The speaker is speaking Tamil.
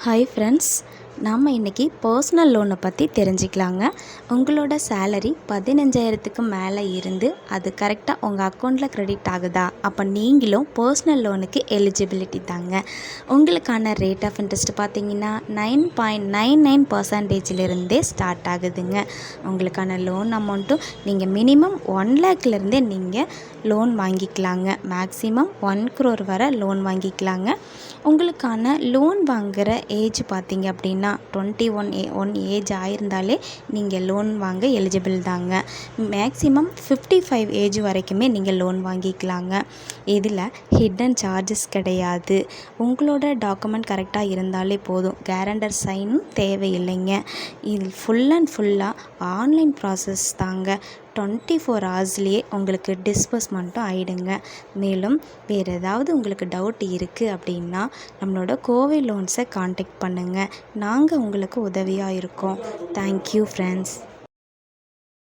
ஹாய் ஃப்ரெண்ட்ஸ், நாம் இன்றைக்கி பர்சனல் லோனை பற்றி தெரிஞ்சுக்கலாங்க. உங்களோட சேலரி 15,000க்கு மேலே இருந்து அது கரெக்டாக உங்கள் அக்கௌண்ட்டில் க்ரெடிட் ஆகுதா, அப்போ நீங்களும் பர்சனல் லோனுக்கு எலிஜிபிலிட்டி தாங்க. உங்களுக்கான ரேட் ஆஃப் இன்ட்ரெஸ்ட் பார்த்திங்கன்னா 9.99% ஸ்டார்ட் ஆகுதுங்க. உங்களுக்கான லோன் அமௌண்ட்டும் நீங்கள் மினிமம் 1 லேக்லேருந்தே நீங்கள் லோன் வாங்கிக்கலாங்க. மேக்ஸிமம் 1 crore வரை லோன் வாங்கிக்கலாங்க. உங்களுக்கான லோன் வாங்குகிற ஏஜ் பார்த்திங்க அப்படின்னா 21 ஏஜ் ஆயிருந்தாலே நீங்கள் லோன் வாங்க எலிஜிபிள் தாங்க. மேக்ஸிமம் 55 ஏஜ் வரைக்குமே நீங்கள் லோன் வாங்கிக்கலாங்க. இதில் ஹிடன் சார்ஜஸ் கிடையாது. உங்களோட டாக்குமெண்ட் கரெக்டாக இருந்தாலே போதும், கேரண்டர் சைனும் தேவையில்லைங்க. இது ஃபுல் அண்ட் ஃபுல்லாக ஆன்லைன் ப்ராசஸ் தாங்க. 24 ஹவர்ஸ்லேயே உங்களுக்கு டிஸ்பர்ஸ்மெண்ட்டும் ஆகிடுங்க. மேலும் வேறு ஏதாவது உங்களுக்கு டவுட் இருக்குது அப்படின்னா நம்மளோட கோவை லோன்ஸை காண்டாக்ட் பண்ணுங்கள். நாங்கள் உங்களுக்கு உதவியாக இருக்கோம். Thank you friends.